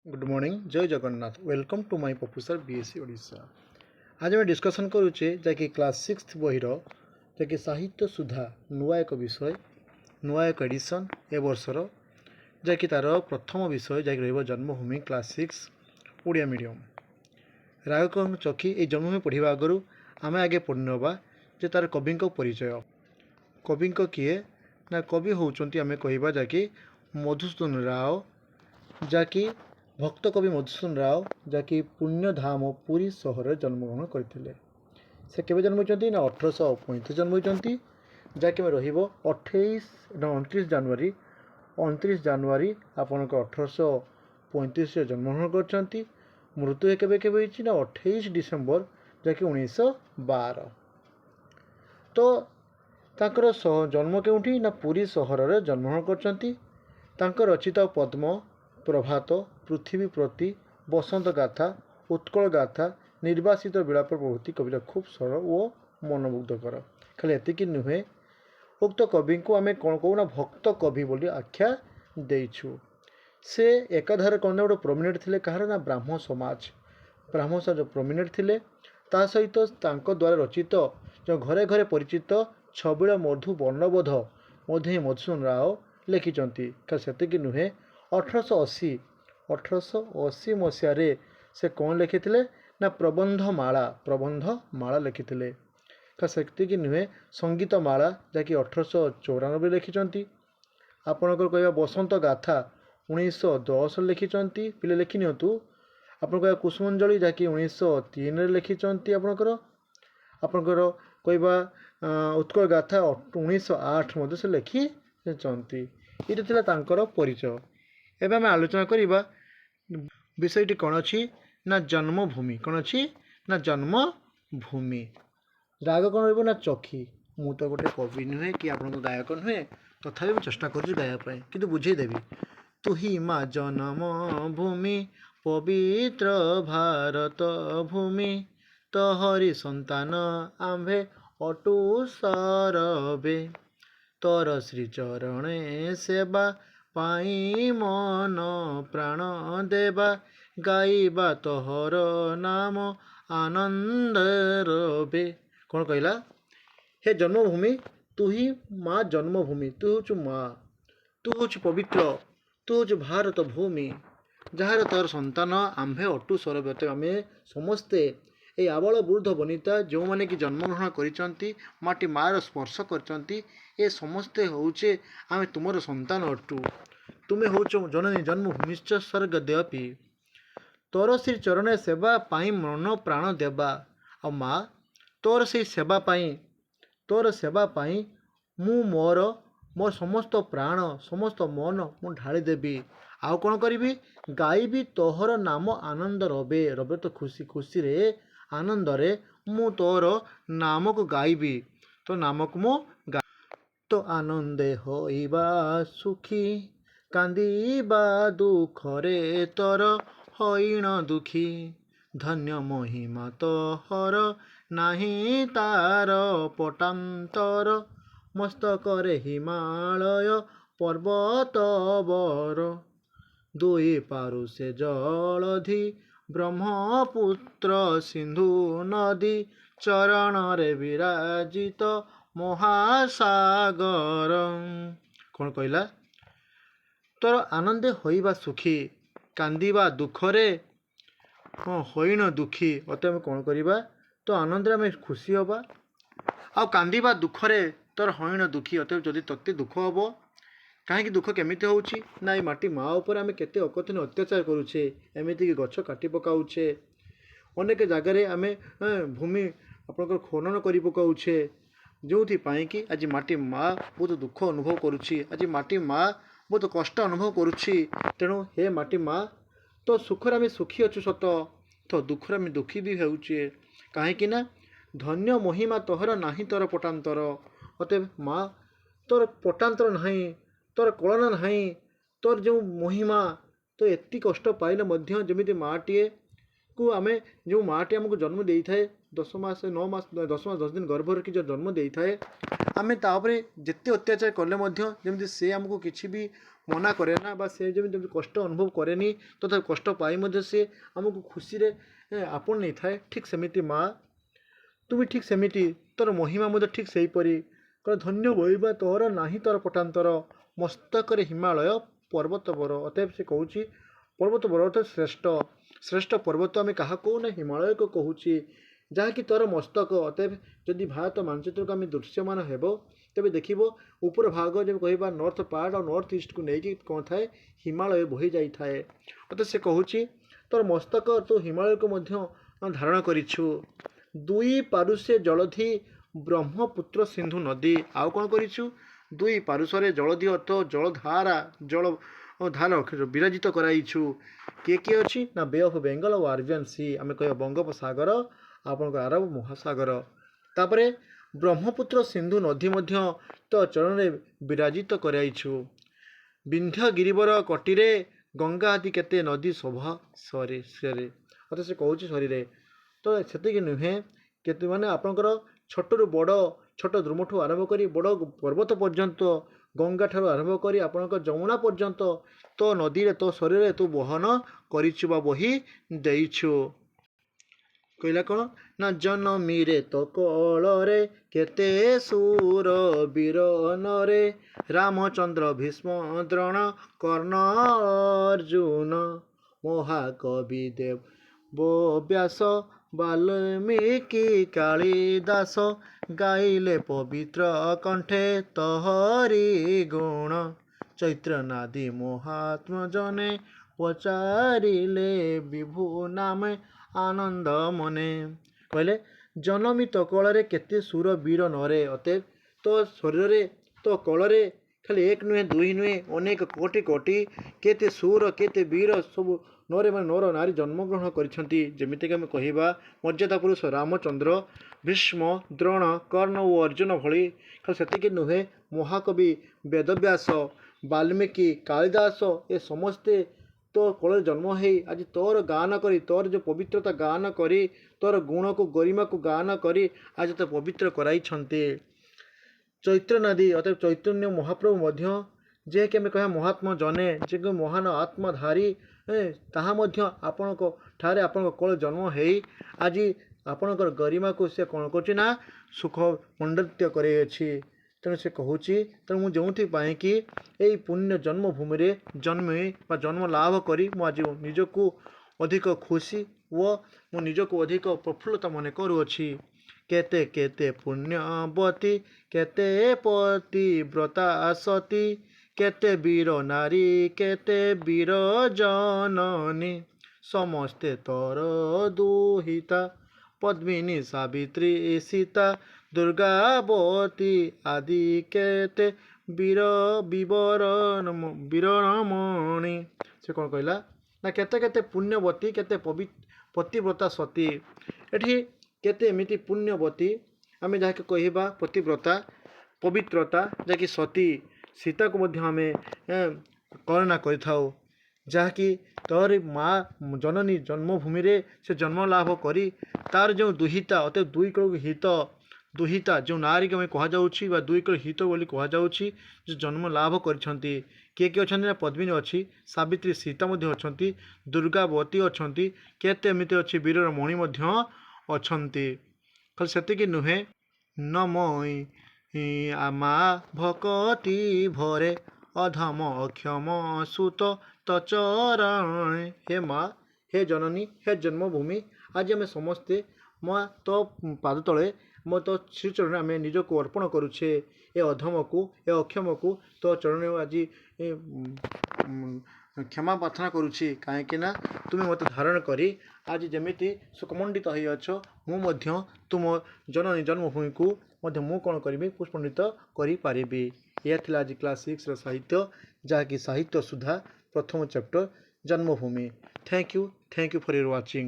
Good morning जय Jagannath welcome to my professor BSc Odisha. आज आम डिस्कसन करुचे जैकि क्लास 6 बहिर जैकि साहित्य सुधा नुआ एक विषय नुआ एक एडिशन ए वर्षर जैकि तार प्रथम विषय जैकि रही जन्मभूमि क्लास 6 ओडिया मीडियम रागकर्ण चखी ये जन्मभूमि पढ़ा आगु आम आगे पढ़ा जे तार कवि परिचय कवि किए ना कवि होती आम कह जैकि मधुसूदन राव जैकि भक्त कवि मधुसूदन राव जैकि पुण्यधाम पुरी सहर जन्मग्रहण करते से केवे जन्म होती ना 1835 जन्म होती जैकि रहीब 29 जनवरी आपणकर 1835 जन्मग्रहण कर मृत्यु केवे केवे ना 28 डिसेम्बर जैकि 1912 तो तांकर जन्म केउठी ना पुरी सहर जन्मग्रहण कर रचित पद्म प्रभात पृथ्वी प्रति बसंत गाथा उत्कल गाथा निर्वासित विलाप प्रभृति कविता खूब सरल और मनमुग्धकर खाली एतिक नुहे उक्त कवि को आम कौन कहूना भक्त कवि बोली आख्या देइछु। से एकाधारे कौन गोटे प्रोमिनेट थे कहार ना ब्राह्मण समाज जो प्रोमिनेट थे ता सहित द्वारा रचित जो घरे घरे परिचित छबिल मधु वर्णबोध मधुसूदन राव लिखिंट से नुहे 1880 मसीह से कौन लिखिते ना प्रबंधमाला लिखिते से नुहे संगीत माला जैकि 1894 लिखिंट आपणकर कह बसंत गाथा 1910 लिखिंट पिले लिखि नियंतु आपन कुसुमंजलि जैकि 1903 लिखिंट आपणकर कह उत्कल गाथा 1908 से लिखि ये परिचय। एवं आम आलोचना करवा विषयटी कौन अच्छी ना जन्मभूमि कौन अच्छी ना जन्मभूमि राग कौन रही ना चखी मु तो गोटे कवि नुहे कि आप गायक नुहे तथापि मुझे चेष्टा कर गायबा कि बुझेदेवी तुही माँ जन्मभूमि पवित्र भारत भूमि तोहरी संतान आम्भे अटू सरबे तोर श्रीचरणे सेवा पाई मन प्राण देवा गाइबा तोहर नाम आनंद रबे कौन कहला हे जन्मभूमि तू ही माँ जन्मभूमि तू हूँ माँ तू हूँ पवित्र तू हूँ भारत भूमि जार तोर संतान आम्भे अटू सरबे आम समस्ते ये आबल वृद्ध वनिता जो मैंने कि जन्मग्रहण कर माटी मार स्पर्श कर समस्ते होचे आम तुमर संतान अटू तुम्हें हूँ जननी जन्मभूमिश्च स्वर्ग देवपी तोर श्री चरण सेवा पाई मन प्राण देवा आ माँ तोर से सेवा पाई मु मोर समस्त प्राण समस्त मन मु ढाली देवी आउ कौन करी गाइबी तोहर नाम आनंद रबे रबे तो खुशी खुशी रे आनंद रे मु तोर नाम को गाइबी तो नाम को मु तो आनंदे होइबा सुखी कांदीबा दुखरे तोर हईण दुखी धन्य महिमा तोहर नाही तार पटांतर मस्तकरे हिमालय पर्वत बर दुई पारुषे जलधि ब्रह्मपुत्र सिंधु नदी चरण रे विराजित महासागर कौन कहला तोर आनंदे होइबा सुखी कांदीबा दुखरे हईण दुखी अतः कौन करवा तो आनंद आम खुशी हवा आ कांदीबा दुखरे तोर हईण दुखी अतः जदि तते दुख हम कहीं दुख केमिति होउछि ना ये माटी माँ उपर आम केते अकथन अत्याचार करुचे एमती गछ काटी पकाउछे अनेक जगार आम भूमि आपंकर खनन कर पकाउछे जो कि आज माटी माँ बहुत दुख अनुभव करुछि आज माटी माँ बहुत कष्ट अनुभव करुछि तेणु हे माटी माँ तो सुखर आम सुखी अच्छु सत तो दुखर आम दुखी भी होउछे कहीं धन्य महिमा तोहर नाही तोर पटांतर अतएव माँ तोर पटांतर नहीं तोर कलना नहीं तोर जो महिमा तो एति कष्ट पाइले मध्य जमिति माँटीए को आम जो माँटी आमको जन्म दे थाए 10 मास 9 मास 10 मास 10 दिन गर्भ रखी जो जन्म दे थाए आम तापर जिते अत्याचार कले जमी से आमको किसी भी ମନା କରେ ନା ବା ସେ ଯେମିତି କଷ୍ଟ ଅନୁଭବ କରେନି, ତଥାପି କଷ୍ଟ ପାଇ ମଧ୍ୟ ସେ ଆମକୁ ଖୁସିରେ ଆପଣ ନେଇଥାଏ। ଠିକ୍ ସେମିତି ମା ତୁ ବି ଠିକ୍ ସେମିତି, ତୋର ମହିମା ମଧ୍ୟ ଠିକ୍ ସେହିପରି। ଧନ୍ୟ ବହିବା ତୋର ନାହିଁ ତୋର ପଟାନ୍ତର, ମସ୍ତକରେ ହିମାଳୟ ପର୍ବତ ବର। ଅତଏବ ସେ କହୁଛି ପର୍ବତ ବର ଅର୍ଥ ଶ୍ରେଷ୍ଠ, ଶ୍ରେଷ୍ଠ ପର୍ବତ ଆମେ କାହା କହୁନା ହିମାଳୟକୁ କହୁଛି, ଯାହାକି ତୋର ମସ୍ତକ। ଅତଏବ ଯଦି ଭାରତ ମାନଚିତ୍ରକୁ ଆମେ ଦୃଶ୍ୟମାନ ହେବ, ତେବେ ଦେଖିବ ଉପର ଭାଗ ଯେବେ କହିବା ନର୍ଥ ପାର୍ଟ ଆଉ ନର୍ଥ ଇଷ୍ଟକୁ ନେଇକି କ'ଣ ଥାଏ, ହିମାଳୟ ବୋହି ଯାଇଥାଏ। ଅତଏବ ସେ କହୁଛି ତୋର ମସ୍ତକ ତୁ ହିମାଳୟକୁ ମଧ୍ୟ ଧାରଣ କରିଛୁ। ଦୁଇ ପାରୁଷେ ଜଳଧି ବ୍ରହ୍ମପୁତ୍ର ସିନ୍ଧୁ ନଦୀ। ଆଉ କ'ଣ କରିଛୁ, ଦୁଇ ପାରୁଷରେ ଜଳଧି ଅର୍ଥ ଜଳଧାରା, ଜଳଧାର ବିରାଜିତ କରାଇଛୁ। କିଏ କିଏ ଅଛି ନା ବେ of Bengal O Arabian C, ଆମେ କହିବା ବଙ୍ଗୋପସାଗର, ଆପଣଙ୍କ ଆରବ ମହାସାଗର। ତାପରେ ବ୍ରହ୍ମପୁତ୍ର ସିନ୍ଧୁ ନଦୀ ମଧ୍ୟ ତ ଚରଣରେ ବିରାଜିତ କରାଇଛୁ। ବିନ୍ଧ୍ୟ ଗିରିବର କଟିରେ ଗଙ୍ଗା ଆଦି କେତେ ନଦୀ ଶୋଭା ସରେ। ଅର୍ଥାৎ ସେ କହୁଛି ଶରୀରେ, ତ ସେତିକି ନୁହେଁ, କେତେ ମାନେ ଆପଣଙ୍କର ଛୋଟରୁ ବଡ଼, ଛୋଟ ଦ୍ରୁମଠୁ ଆରମ୍ଭ କରି ବଡ଼ ପର୍ବତ ପର୍ଯ୍ୟନ୍ତ, ଗଙ୍ଗା ଠାରୁ ଆରମ୍ଭ କରି ଆପଣଙ୍କ ଯମୁନା ପର୍ଯ୍ୟନ୍ତ ତୋ ନଦୀରେ ତୋ ଶରୀରରେ ତୁ ବହନ କରିଛୁ ବା ବହି ଦେଇଛୁ। କହିଲା କ'ଣ ନା ଜନମୀରେ ତ କୋଳରେ କେତେ ସୁର ବୀର ନରେ, ରାମଚନ୍ଦ୍ର ଭୀଷ୍ମ ଦ୍ରୋଣ କର୍ଣ୍ଣ ଅର୍ଜୁନ, ମହାକବି ଦେବ ବ୍ୟାସ ବାଲ୍ମୀକି କାଳିଦାସ, ଗାଇଲେ ପବିତ୍ର କଣ୍ଠେ ତୋହରି ଗୁଣ, ଚୈତ୍ର ନାଦୀ ମହାତ୍ମ ଜନେ, ପଚାରିଲେ ବିଭୁ ନାମେ ଆନନ୍ଦ ମନେ। କହିଲେ ଜନମୀ ତୋ କୋଳରେ କେତେ ସୁର ବୀର ନରେ। ଅତଏବ ତୋ ଶରୀରରେ ତୋ କୋଳରେ ଖାଲି ଏକ ନୁହେଁ, ଦୁଇ ନୁହେଁ, ଅନେକ କୋଟି କୋଟି କେତେ ସୁର କେତେ ବୀର ସବୁ ନରେ ମାନେ ନର ନାରୀ ଜନ୍ମଗ୍ରହଣ କରିଛନ୍ତି। ଯେମିତିକି ଆମେ କହିବା ମର୍ଯ୍ୟାଦା ପୁରୁଷ ରାମଚନ୍ଦ୍ର, ଭୀଷ୍ମ, ଦ୍ରୋଣ, କର୍ଣ୍ଣ ଓ ଅର୍ଜୁନ ଭଳି। ଖାଲି ସେତିକି ନୁହେଁ, ମହାକବି ବେଦବ୍ୟାସ, ବାଲ୍ମୀକି, କାଳିଦାସ, ଏ ସମସ୍ତେ ତୋ କୋଳରେ ଜନ୍ମ ହେଇ ଆଜି ତୋର ଗାନ କରି, ତୋର ଯେଉଁ ପବିତ୍ରତା ଗାନ କରି, ତୋର ଗୁଣକୁ ଗରିମାକୁ ଗାନ କରି ଆଜି ତୋ ପବିତ୍ର କରାଇଛନ୍ତି। ଚୈତ୍ର ନଦୀ ଅର୍ଥାତ୍ ଚୈତନ୍ୟ ମହାପ୍ରଭୁ ମଧ୍ୟ, ଯିଏକି ଆମେ କହିବା ମହାତ୍ମ ଜନେ, ଯିଏକି ମହାନ ଆତ୍ମଧାରୀ, ତାହା ମଧ୍ୟ ଆପଣଙ୍କ ଠାରେ ଆପଣଙ୍କ କୋଳରେ ଜନ୍ମ ହେଇ ଆଜି ଆପଣଙ୍କର ଗରିମାକୁ ସେ କ'ଣ କରୁଛି ନା ସୁଖ ମଣ୍ଡିତ କରାଇଅଛି। ତେଣୁ ସେ କହୁଛି, ତେଣୁ ମୁଁ ଯେଉଁଥିପାଇଁ କି ଏଇ ପୁଣ୍ୟ ଜନ୍ମଭୂମିରେ ଜନ୍ମେ ବା ଜନ୍ମ ଲାଭ କରି ମୁଁ ଆଜି ନିଜକୁ ଅଧିକ ଖୁସି ଓ ମୁଁ ନିଜକୁ ଅଧିକ ପ୍ରଫୁଲ୍ଲତା ମନେ କରୁଅଛି। କେତେ କେତେ ପୁଣ୍ୟବତୀ କେତେ ପତିବ୍ରତା ସତୀ, କେତେ ବୀର ନାରୀ କେତେ ବୀର ଜନନୀ, ସମସ୍ତେ ତୋର ଦୁହିତା, ପଦ୍ମିନୀ ସାବିତ୍ରୀ ସୀତା, ଦୁର୍ଗାବତୀ ଆଦି କେତେ ବୀର ବୀରମଣି। ସେ କ'ଣ କହିଲା ନା କେତେ କେତେ ପୁଣ୍ୟବତୀ କେତେ ପତିବ୍ରତା ସତୀ। ଏଠି କେତେ ଏମିତି ପୁଣ୍ୟବତୀ, ଆମେ ଯାହାକି କହିବା ପତିବ୍ରତା ପବିତ୍ରତା, ଯାହାକି ସତୀ ସୀତାକୁ ମଧ୍ୟ ଆମେ କଳନା କରିଥାଉ, ଯାହାକି ତୋରି ମା ଜନନୀ ଜନ୍ମଭୂମିରେ ସେ ଜନ୍ମ ଲାଭ କରି ତାର ଯେଉଁ ଦୁହିତା ଅର୍ଥାତ୍ ଦୁଇ କଳକୁ ହିତ, ଦୁହିତା ଯେଉଁ ନାରୀକୁ ଆମେ କୁହାଯାଉଛି ବା ଦୁଇ କଳ ହିତ ବୋଲି କୁହାଯାଉଛି, ଯେ ଜନ୍ମ ଲାଭ କରିଛନ୍ତି। କିଏ କିଏ ଅଛନ୍ତି ନା ପଦ୍ମିନୀ ଅଛି, ସାବିତ୍ରୀ ସୀତା ମଧ୍ୟ ଅଛନ୍ତି, ଦୁର୍ଗାବତୀ ଅଛନ୍ତି, କେତେ ଏମିତି ଅଛି ବୀରର ମଣି ମଧ୍ୟ ଅଛନ୍ତି। ଖାଲି ସେତିକି ନୁହେଁ, ନମଇ ଆମା ଭକତି ଭରେ, ଅଧମ ଅକ୍ଷମ ସୁତ ତ ଚରଣେ। ହେ ମା, ହେ ଜନନୀ, ହେ ଜନ୍ମଭୂମି, ଆଜି ଆମେ ସମସ୍ତେ ମା ତୋ ପାଦ ତଳେ, ମୋ ତୋ ଶ୍ରୀଚରଣରେ ଆମେ ନିଜକୁ ଅର୍ପଣ କରୁଛେ। ଏ ଅଧମକୁ, ଏ ଅକ୍ଷମକୁ ତୋ ଚରଣରେ ଆଜି କ୍ଷମା ପ୍ରାର୍ଥନା କରୁଛି, କାହିଁକି ନା ତୁମେ ମୋତେ ଧାରଣ କରି ଆଜି ଯେମିତି ସୁଖମଣ୍ଡିତ ହୋଇଅଛ, ମୁଁ ମଧ୍ୟ ତୁମ ଜନନୀ ଜନ୍ମଭୂମିକୁ ମଧ୍ୟ ମୁଁ କ'ଣ କରିବି, ପୁଷ୍ପଣ୍ଡିତ କରିପାରିବି। ଏହା ଥିଲା ଆଜି କ୍ଲାସ୍ 6ର ସାହିତ୍ୟ, ଯାହାକି ସାହିତ୍ୟ ସୁଧା ପ୍ରଥମ chapter Janmabhoomi. Thank you for your watching.